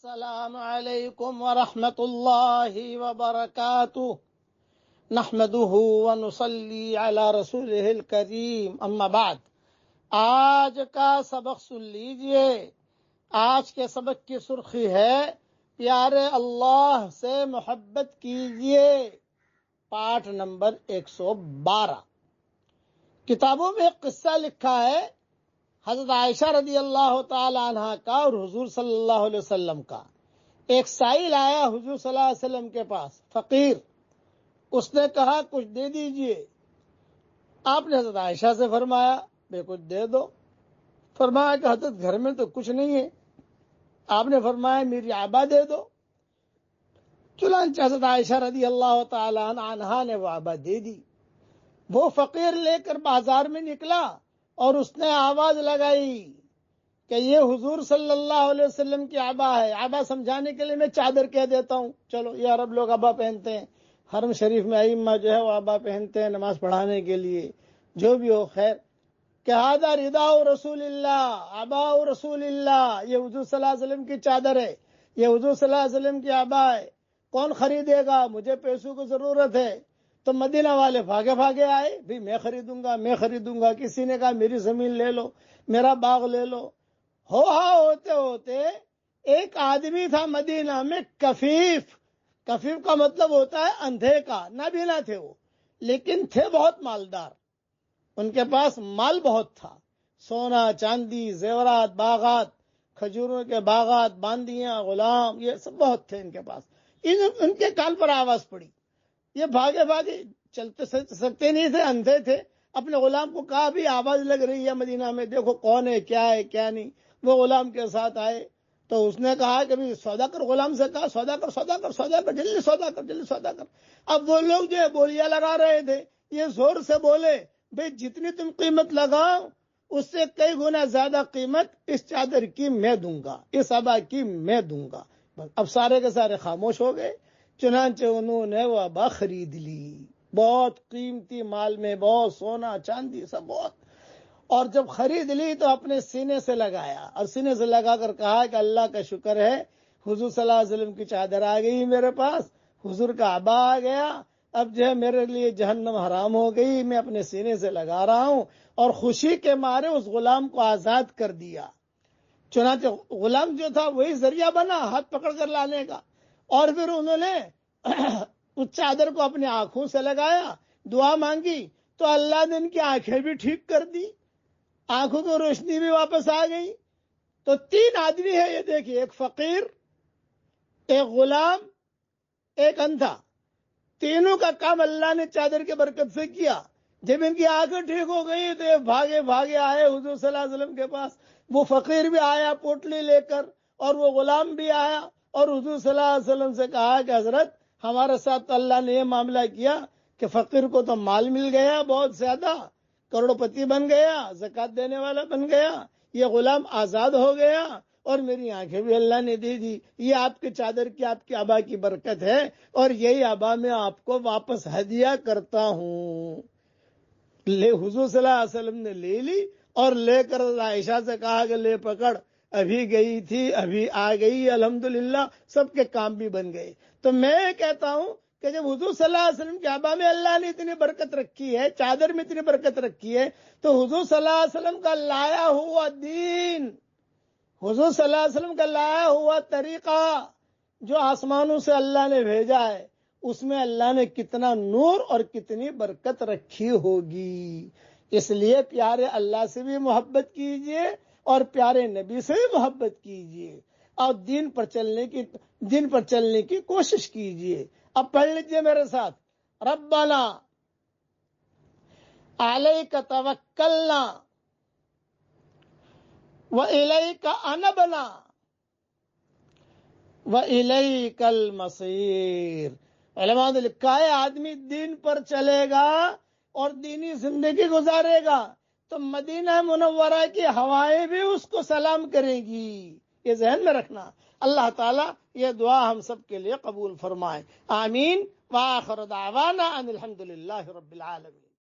السلام علیکم ورحمۃ اللہ وبرکاتہ نحمده ونصلی علی رسولہ الکریم اما بعد۔ آج کا سبق سن لیجئے۔ آج کے سبق کی سرخی ہے پیارے اللہ سے محبت کیجئے، پارٹ نمبر 112۔ کتابوں میں ایک قصہ لکھا ہے حضرت عائشہ رضی اللہ تعالی عنہ کا اور حضور صلی اللہ علیہ وسلم کا۔ ایک سائل آیا حضور صلی اللہ علیہ وسلم کے پاس، فقیر، اس نے کہا کچھ دے دیجئے۔ آپ نے حضرت عائشہ سے فرمایا بے کچھ دے دو۔ فرمایا کہ حضرت گھر میں تو کچھ نہیں ہے۔ آپ نے فرمایا میری عبا دے دو۔ چنانچہ حضرت عائشہ رضی اللہ تعالی عنہا نے وہ عبا دے دی۔ وہ فقیر لے کر بازار میں نکلا اور اس نے آواز لگائی کہ یہ حضور صلی اللہ علیہ وسلم کی عبا ہے۔ عبا سمجھانے کے لیے میں چادر کہہ دیتا ہوں، چلو یہ عرب لوگ عبا پہنتے ہیں، حرم شریف میں ائمہ جو ہے وہ عبا پہنتے ہیں نماز پڑھانے کے لیے، جو بھی ہو خیر۔ کہ ہذا رداء رسول اللہ، عبا رسول اللہ، یہ حضور صلی اللہ علیہ وسلم کی چادر ہے، یہ حضور صلی اللہ علیہ وسلم کی عبا ہے، کون خریدے گا؟ مجھے پیسوں کی ضرورت ہے۔ تو مدینہ والے بھاگے بھاگے آئے، بھی میں خریدوں گا۔ کسی نے کہا میری زمین لے لو، میرا باغ لے لو۔ ہوتے ہوتے ایک آدمی تھا مدینہ میں، کفیف کا مطلب ہوتا ہے اندھے کا، نابینا تھے وہ، لیکن تھے بہت مالدار۔ ان کے پاس مال بہت تھا، سونا چاندی زیورات، باغات، کھجوروں کے باغات، باندیاں، غلام، یہ سب بہت تھے ان کے پاس۔ ان کے کان پر آواز پڑی، یہ بھاگے چلتے سکتے نہیں تھے، اندھے تھے۔ اپنے غلام کو کہا بھی آواز لگ رہی ہے مدینہ میں، دیکھو کون ہے کیا نہیں۔ وہ غلام کے ساتھ آئے تو اس نے کہا کہ بھی سودا کر، غلام سے کہا سودا کر، جلدی سودا کر۔ اب وہ لوگ جو ہے بولیاں لگا رہے تھے، یہ زور سے بولے بھئی جتنی تم قیمت لگاؤ اس سے کئی گنا زیادہ قیمت اس چادر کی میں دوں گا، اس عبا کی میں دوں گا۔ اب سارے کے سارے خاموش ہو گئے۔ چنانچہ انہوں نے وہ عبا خرید لی، بہت قیمتی مال میں، بہت سونا چاندی سب بہت۔ اور جب خرید لی تو اپنے سینے سے لگایا، اور سینے سے لگا کر کہا کہ اللہ کا شکر ہے حضور صلی اللہ علیہ وسلم کی چادر آ گئی میرے پاس، حضور کا عبا آ گیا، اب جو ہے میرے لیے جہنم حرام ہو گئی، میں اپنے سینے سے لگا رہا ہوں۔ اور خوشی کے مارے اس غلام کو آزاد کر دیا۔ چنانچہ غلام جو تھا وہی ذریعہ بنا ہاتھ پکڑ کر لانے کا۔ اور پھر انہوں نے اس چادر کو اپنی آنکھوں سے لگایا، دعا مانگی تو اللہ نے ان کی آنکھیں بھی ٹھیک کر دی، آنکھوں کی روشنی بھی واپس آ گئی۔ تو تین آدمی ہے یہ دیکھیے، ایک فقیر، ایک غلام، ایک اندھا، تینوں کا کام اللہ نے چادر کے برکت سے کیا۔ جب ان کی آنکھیں ٹھیک ہو گئی تو یہ بھاگے آئے حضور صلی اللہ علیہ وسلم کے پاس۔ وہ فقیر بھی آیا پوٹلی لے کر، اور وہ غلام بھی آیا، اور حضور صلی اللہ علیہ وسلم سے کہا کہ حضرت ہمارے ساتھ تو اللہ نے یہ معاملہ کیا کہ فقیر کو تو مال مل گیا بہت زیادہ، کروڑ پتی بن گیا، زکات دینے والا بن گیا، یہ غلام آزاد ہو گیا، اور میری آنکھیں بھی اللہ نے دے دی۔ یہ آپ کے چادر کی، آپ کی عبا کی برکت ہے، اور یہی عبا میں آپ کو واپس ہدیہ کرتا ہوں۔ حضور صلی اللہ علیہ وسلم نے لے لی، اور لے کر عائشہ سے کہا کہ لے پکڑ، ابھی گئی تھی ابھی آ گئی، الحمدللہ سب کے کام بھی بن گئے۔ تو میں کہتا ہوں کہ جب حضور صلی اللہ علیہ وسلم کی عبا میں اللہ نے اتنی برکت رکھی ہے، چادر میں اتنی برکت رکھی ہے، تو حضور صلی اللہ علیہ وسلم کا لایا ہوا دین، حضور صلی اللہ علیہ وسلم کا لایا ہوا طریقہ جو آسمانوں سے اللہ نے بھیجا ہے، اس میں اللہ نے کتنا نور اور کتنی برکت رکھی ہوگی۔ اس لیے پیارے اللہ سے بھی محبت کیجئے اور پیارے نبی سے بھی محبت کیجئے، اور دین پر چلنے کی کوشش کیجئے۔ اب پڑھ لیجئے میرے ساتھ، ربنا علیک توکلنا وإلیک انبنا وإلیک المصیر۔ علماء نے لکھا ہے آدمی دین پر چلے گا اور دینی زندگی گزارے گا تو مدینہ منورہ کی ہوائیں بھی اس کو سلام کریں گی، یہ ذہن میں رکھنا۔ اللہ تعالیٰ یہ دعا ہم سب کے لیے قبول فرمائے، آمین۔ وآخر دعوانا ان الحمدللہ رب العالمین۔